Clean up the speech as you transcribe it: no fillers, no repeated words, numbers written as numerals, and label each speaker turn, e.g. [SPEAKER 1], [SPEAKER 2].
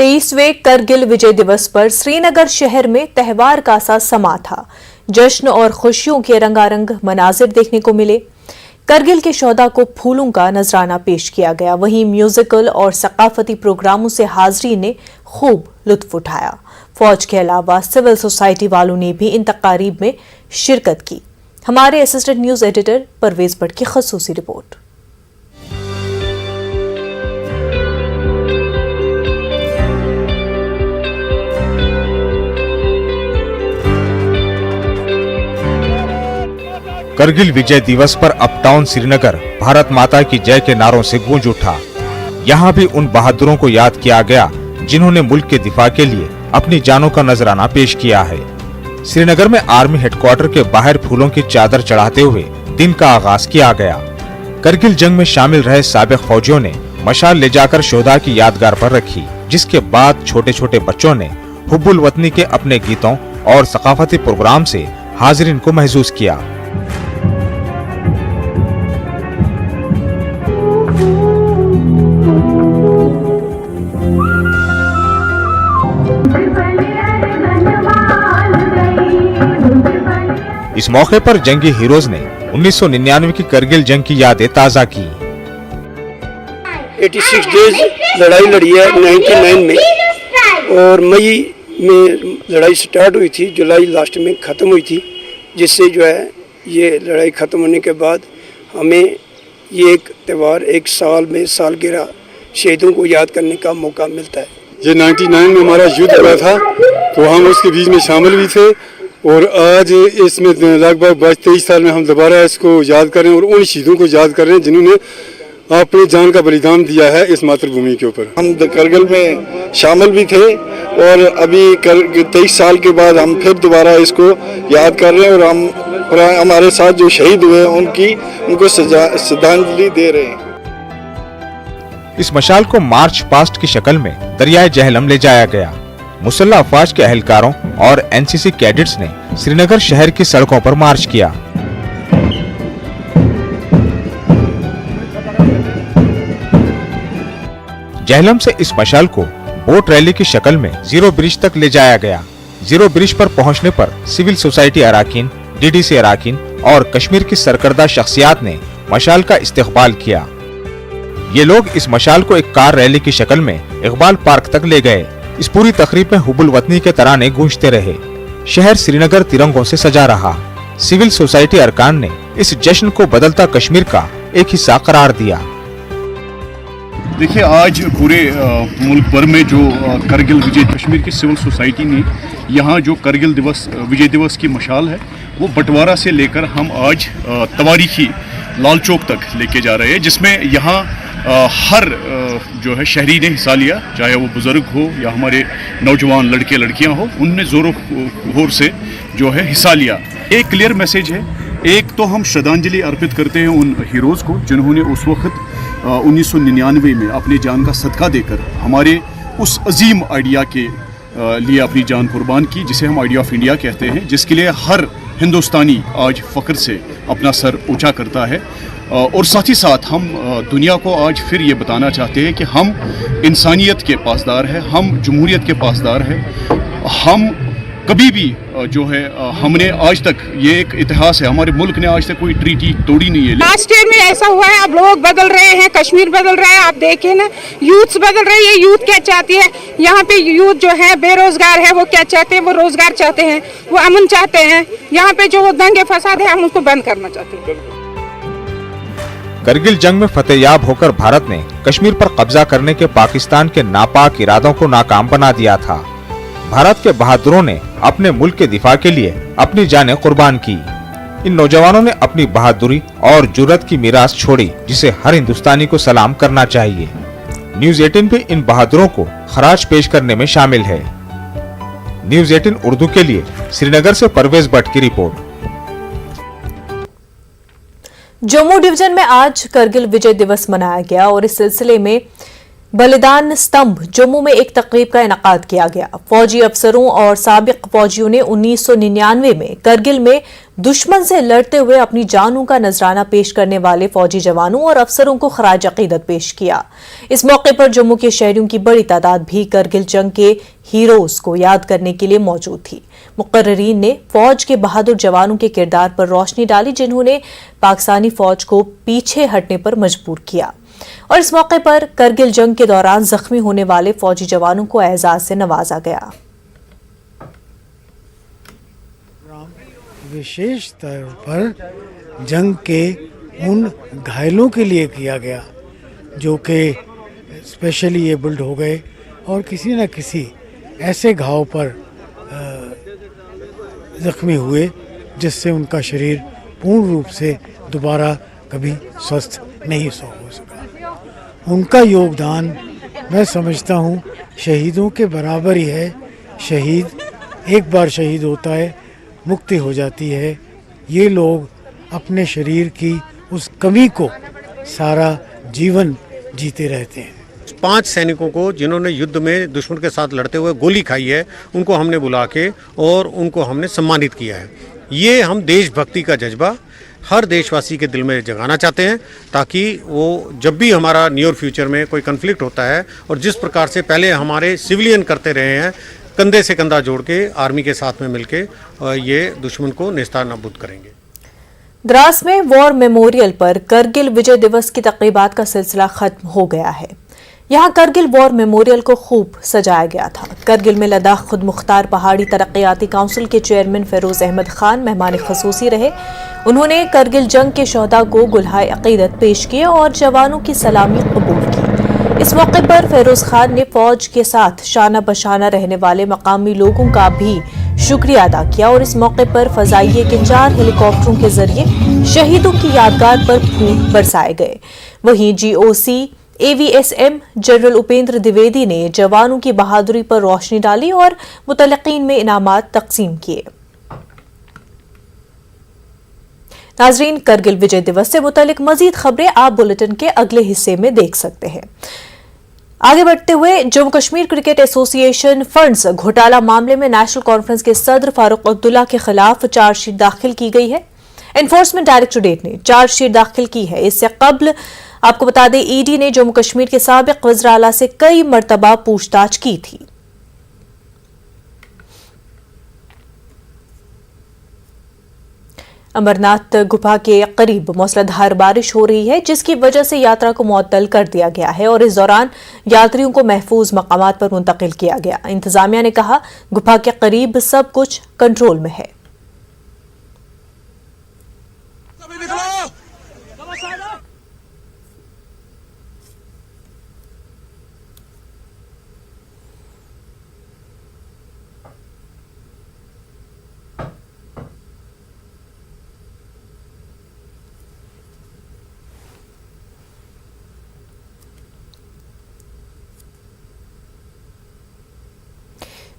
[SPEAKER 1] 23वें करगिल विजय दिवस पर श्रीनगर शहर में त्योहार का सा समा था। जश्न और खुशियों के रंगारंग मनाजिर देखने को मिले। करगिल के शोहदा को फूलों का नजराना पेश किया गया। वहीं म्यूजिकल और सकाफती प्रोग्रामों से हाजरीन ने खूब लुत्फ उठाया। फौज के अलावा सिविल सोसाइटी वालों ने भी इन तकारीब में शिरकत की। हमारे assistant news editor Parvez Bhatt की खसूसी रिपोर्ट।
[SPEAKER 2] करगिल विजय दिवस पर अपटाउन श्रीनगर भारत माता की जय के नारों से गूंज उठा। यहाँ भी उन बहादुरों को याद किया गया जिन्होंने मुल्क के दिफा के लिए अपनी जानों का नजराना पेश किया है। श्रीनगर में आर्मी हेडक्वार्टर के बाहर फूलों की चादर चढ़ाते हुए दिन का आगाज किया गया। करगिल जंग में शामिल रहे साबिक फौजियों ने मशाल ले जाकर शोहदा की यादगार पर रखी, जिसके बाद छोटे छोटे बच्चों ने हुब्बुल वतनी के अपने गीतों और सकाफती प्रोग्राम से हाजिरीन को महसूस किया। इस मौके पर जंगी हीरोज ने 1999 की करगिल जंग की यादें ताज़ा की।
[SPEAKER 3] 86 डेज लड़ाई लड़ी है 99 में, और मई में लड़ाई स्टार्ट हुई थी, जुलाई लास्ट में ख़त्म हुई थी, जिससे जो है ये लड़ाई ख़त्म होने के बाद हमें ये एक त्यौहार एक साल में सालगिरह शहीदों को याद करने का मौका मिलता है।
[SPEAKER 4] ये 99 में हमारा युद्ध हुआ था, तो हम उसके बीच में शामिल भी थे, और आज इसमें लगभग 22-23 साल में हम दोबारा इसको याद करें और उन शहीदों को याद करें जिन्होंने अपनी जान का बलिदान दिया है इस मातृभूमि के ऊपर।
[SPEAKER 5] हम करगिल में शामिल भी थे, और अभी 23 साल के बाद हम फिर दोबारा इसको याद कर रहे हैं, और हमारे साथ जो शहीद हुए उनको श्रद्धांजलि दे रहे हैं।
[SPEAKER 2] इस मशाल को मार्च पास्ट की शक्ल में दरियाए जहलम ले जाया गया। मुसल्लह अफवाज के एहलकारों और एनसीसी कैडेट्स ने श्रीनगर शहर की सड़कों पर मार्च किया। जहलम से इस मशाल को बोट रैली की शक्ल में जीरो ब्रिज तक ले जाया गया। जीरो ब्रिज पर पहुंचने पर सिविल सोसाइटी अराकीन, डीडीसी अराकीन और कश्मीर की सरकर्दा शख्सियात ने मशाल का इस्तकबाल किया। ये लोग इस मशाल को एक कार रैली की शक्ल में इकबाल पार्क तक ले गए। इस पूरी तकरीब में हुब्बुल वतनी के तराने गूंजते रहे। शहर श्रीनगर तिरंगों से सजा रहा। सिविल सोसाइटी अरकान ने इस जश्न को बदलता कश्मीर का एक हिस्सा करार दिया।
[SPEAKER 6] देखिए, आज पूरे मुल्क भर में जो करगिल विजय कश्मीर की सिविल सोसाइटी ने यहाँ जो करगिल दिवस विजय दिवस की मशाल है वो बंटवारा से लेकर हम आज तवारीखी लाल चौक तक लेके जा रहे हैं, जिसमें यहाँ हर जो है शहरी ने हिस्सा लिया, चाहे वो बुज़ुर्ग हो या हमारे नौजवान लड़के लड़कियां हो, उनने ज़ोरों शोर से जो है हिस्सा लिया। एक क्लियर मैसेज है। एक तो हम श्रद्धांजलि अर्पित करते हैं उन हीरोज़ को जिन्होंने उस वक्त 1999 में अपनी जान का सदका देकर हमारे उस अजीम आइडिया के लिए अपनी जान कुर्बान की, जिसे हम आइडिया ऑफ इंडिया कहते हैं, जिसके लिए हर हिंदुस्तानी आज फ़ख्र से अपना सर ऊंचा करता है। और साथ ही साथ हम दुनिया को आज फिर ये बताना चाहते हैं कि हम इंसानियत के पासदार हैं, हम जमहूरियत के पासदार हैं। हम कभी भी जो है हमने आज तक, ये एक इतिहास है, हमारे मुल्क ने आज तक कोई ट्रीटी तोड़ी नहीं है।
[SPEAKER 7] लास्ट ईयर में ऐसा हुआ है, अब लोग बदल रहे हैं, कश्मीर बदल रहा है, आप देखें ना, यूथ्स बदल रही है। यूथ क्या चाहती है? यहाँ पे यूथ जो है बेरोजगार है, वो क्या चाहते हैं? वो रोजगार चाहते हैं, वो अमन चाहते हैं। यहाँ पे जो दंगे फसाद है हम उसको बंद करना चाहते हैं।
[SPEAKER 2] करगिल जंग में फतेहयाब होकर भारत ने कश्मीर पर कब्जा करने के पाकिस्तान के नापाक इरादों को नाकाम बना दिया था। भारत के बहादुरों ने अपने मुल्क के दिफा के लिए अपनी जानें कुर्बान की। इन नौजवानों ने अपनी बहादुरी और जुर्रत की मीरास छोड़ी, जिसे हर हिंदुस्तानी को सलाम करना चाहिए। न्यूज 18 भी इन बहादुरों को खराज पेश करने में शामिल है। न्यूज 18 उर्दू के लिए श्रीनगर से परवेज भट्ट की रिपोर्ट।
[SPEAKER 1] जम्मू डिवीजन में आज करगिल विजय दिवस मनाया गया और इस सिलसिले में बलिदान स्तंभ जम्मू में एक तकरीब का इनेकाद किया गया। फौजी अफसरों और साबिक फौजियों ने 1999 में करगिल में दुश्मन से लड़ते हुए अपनी जानों का नजराना पेश करने वाले फौजी जवानों और अफसरों को खराज अकीदत पेश किया। इस मौके पर जम्मू के शहरियों की बड़ी तादाद भी करगिल जंग के हीरोज को याद करने के लिए मौजूद थी। मुकर्रिरीन ने फौज के बहादुर जवानों के किरदार पर रोशनी डाली, जिन्होंने पाकिस्तानी फौज को पीछे हटने पर मजबूर किया। और इस मौके पर करगिल जंग के दौरान जख्मी होने वाले फौजी जवानों को एजाज से नवाजा गया।
[SPEAKER 8] विशेष तौर पर जंग के उन घायलों के लिए किया गया जो कि स्पेशली एबल्ड हो गए और किसी न किसी ऐसे घाव पर जख्मी हुए जिससे उनका शरीर पूर्ण रूप से दोबारा कभी स्वस्थ नहीं हो सका। उनका योगदान मैं समझता हूँ शहीदों के बराबर ही है। शहीद एक बार शहीद होता है, मुक्ति हो जाती है। ये लोग अपने शरीर की उस कमी को सारा जीवन जीते रहते हैं।
[SPEAKER 9] 5 सैनिकों को जिन्होंने युद्ध में दुश्मन के साथ लड़ते हुए गोली खाई है, उनको हमने बुला के और उनको हमने सम्मानित किया है। ये हम देशभक्ति का जज्बा हर देशवासी के दिल में जगाना चाहते हैं, ताकि वो जब भी हमारा नियर फ्यूचर में कोई कन्फ्लिक्ट होता है और जिस प्रकार से पहले हमारे सिविलियन करते रहे हैं, कंधे से कंधा जोड़ के आर्मी के साथ में मिलके ये दुश्मन को नेस्तानाबूद करेंगे।
[SPEAKER 1] द्रास में वॉर मेमोरियल पर करगिल विजय दिवस की तकरीबात का सिलसिला खत्म हो गया है। यहाँ करगिल वॉर मेमोरियल को खूब सजाया गया था। करगिल में लद्दाख खुद मुख्तार पहाड़ी तरक्याती काउंसिल के चेयरमैन फेरोज अहमद खान मेहमान खसूसी रहे। उन्होंने करगिल जंग के शोहदा को गुलहाए अकीदत पेश किए और जवानों की सलामी कबूल की। इस मौके पर फेरोज खान ने फौज के साथ शाना बशाना रहने वाले मकामी लोगों का भी शुक्रिया अदा किया और इस मौके पर फजाइये के 4 हेलीकॉप्टरों के जरिए शहीदों की यादगार पर फूल बरसाए गए। वहीं GOC AVSM general Upendra Dwivedi ने जवानों की बहादुरी पर रोशनी डाली और मुतल्लिकीन में इनामात तकसीम किए। नाजरीन, करगिल विजय दिवस से मुतल्लिक मजीद खबरें आप बुलेटिन के अगले हिस्से में देख सकते हैं। आगे बढ़ते हुए, Jammu Kashmir cricket association funds घोटाला मामले में नेशनल कॉन्फ्रेंस के सदर फारूक अब्दुल्ला के खिलाफ चार्जशीट दाखिल की गई है। एनफोर्समेंट डायरेक्टोरेट ने चार्जशीट दाखिल की है। इससे कबल आपको बता दें, ED ने जम्मू कश्मीर के साबिक वज़ीर आला से कई मरतबा पूछताछ की थी। अमरनाथ गुफा के करीब मूसलाधार बारिश हो रही है, जिसकी वजह से यात्रा को मुअत्तल कर दिया गया है और इस दौरान यात्रियों को महफूज मकामात पर मुंतकिल किया गया। इंतजामिया ने कहा, गुफा के करीब सब कुछ कंट्रोल में है।